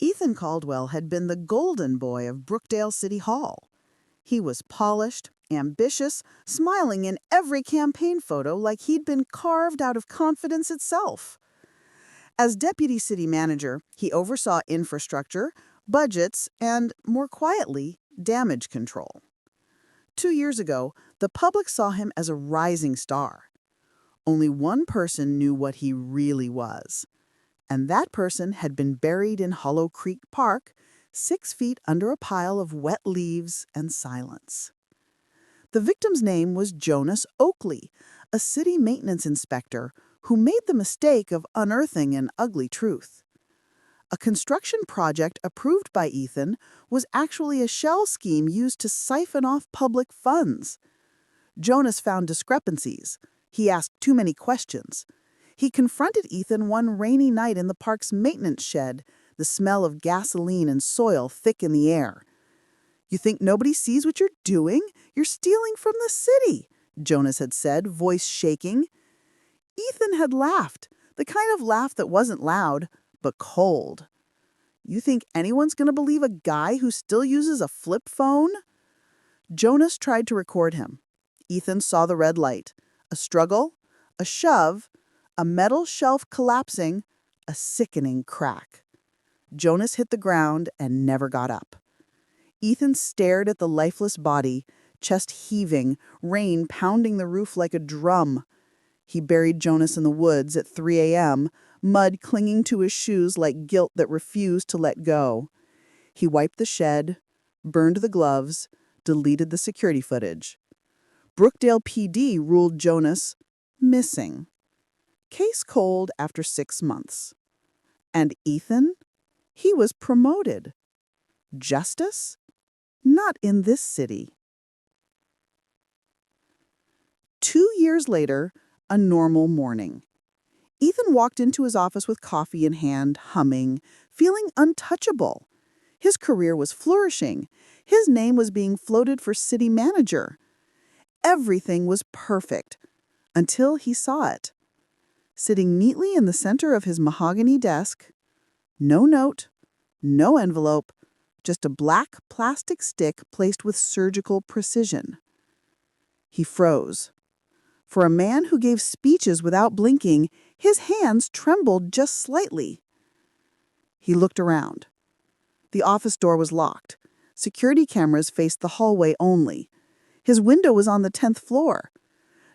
Ethan Caldwell had been the golden boy of Brookdale City Hall. He was polished, ambitious, smiling in every campaign photo like he'd been carved out of confidence itself. As deputy city manager, he oversaw infrastructure, budgets, and, more quietly, damage control. 2 years ago, the public saw him as a rising star. Only one person knew what he really was, and that person had been buried in Hollow Creek Park, 6 feet under a pile of wet leaves and silence. The victim's name was Jonas Oakley, a city maintenance inspector who made the mistake of unearthing an ugly truth. A construction project approved by Ethan was actually a shell scheme used to siphon off public funds. Jonas found discrepancies. He asked too many questions. He confronted Ethan one rainy night in the park's maintenance shed, the smell of gasoline and soil thick in the air. "You think nobody sees what you're doing? You're stealing from the city," Jonas had said, voice shaking. Ethan had laughed, the kind of laugh that wasn't loud, but cold. "You think anyone's going to believe a guy who still uses a flip phone?" Jonas tried to record him. Ethan saw the red light. A struggle, a shove, a metal shelf collapsing, a sickening crack. Jonas hit the ground and never got up. Ethan stared at the lifeless body, chest heaving, rain pounding the roof like a drum. He buried Jonas in the woods at 3 a.m., mud clinging to his shoes like guilt that refused to let go. He wiped the shed, burned the gloves, deleted the security footage. Brookdale PD ruled Jonas missing. Case cold after 6 months. And Ethan? He was promoted. Justice? Not in this city. 2 years later, a normal morning. Ethan walked into his office with coffee in hand, humming, feeling untouchable. His career was flourishing. His name was being floated for city manager. Everything was perfect, until he saw it. Sitting neatly in the center of his mahogany desk, no note, no envelope, just a black plastic stick placed with surgical precision. He froze. For a man who gave speeches without blinking, his hands trembled just slightly. He looked around. The office door was locked. Security cameras faced the hallway only. His window was on the 10th floor.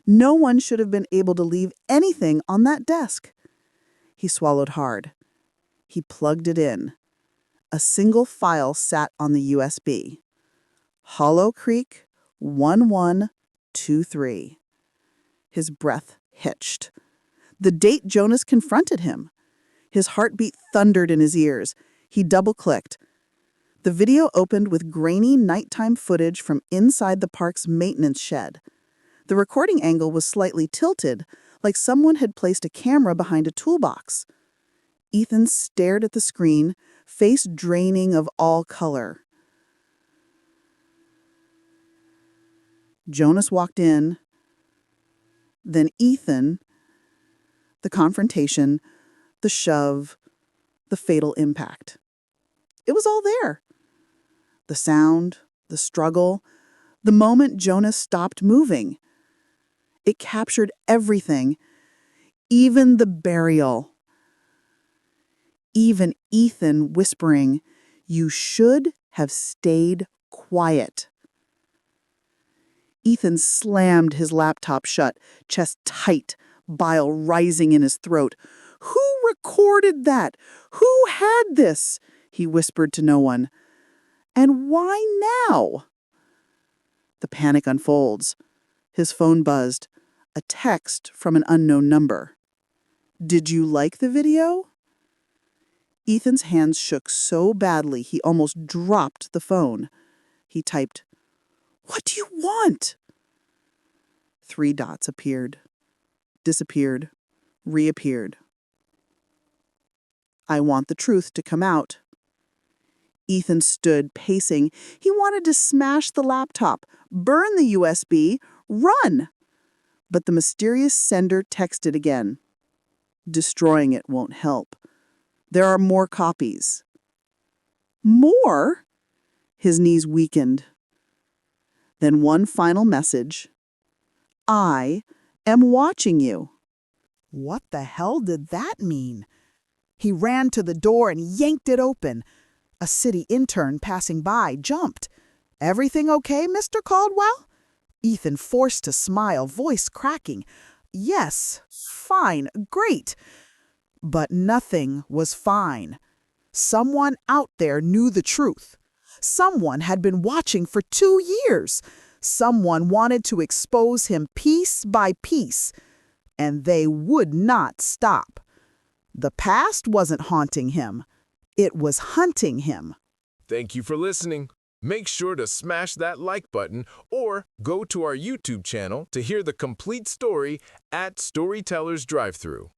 No one should have been able to leave anything on that desk. He swallowed hard. He plugged it in. A single file sat on the USB. Hollow Creek 1123. His breath hitched. The date Jonas confronted him. His heartbeat thundered in his ears. He double-clicked. The video opened with grainy nighttime footage from inside the park's maintenance shed. The recording angle was slightly tilted, like someone had placed a camera behind a toolbox. Ethan stared at the screen, face draining of all color. Jonas walked in. Then Ethan, the confrontation, the shove, the fatal impact. It was all there. The sound, the struggle, the moment Jonas stopped moving. It captured everything, even the burial. Even Ethan whispering, "You should have stayed quiet." Ethan slammed his laptop shut, chest tight, bile rising in his throat. "Who recorded that? Who had this?" he whispered to no one. "And why now?" The panic unfolds. His phone buzzed. A text from an unknown number. "Did you like the video?" Ethan's hands shook so badly he almost dropped the phone. He typed, "What do you want?" 3 dots appeared, disappeared, reappeared. "I want the truth to come out." Ethan stood, pacing. He wanted to smash the laptop, burn the USB, run. But the mysterious sender texted again. "Destroying it won't help. There are more copies." More? His knees weakened. Then one final message. I am watching you. What the hell did that mean? He ran to the door and yanked it open. A city intern passing by jumped. Everything okay, Mr. Caldwell? Ethan forced to smile, voice cracking. Yes, fine, great. But nothing was fine. Someone out there knew the truth. Someone had been watching for 2 years. Someone wanted to expose him piece by piece. And they would not stop. The past wasn't haunting him. It was hunting him. Thank you for listening. Make sure to smash that like button or go to our YouTube channel to hear the complete story at Storytellers Drive-Thru.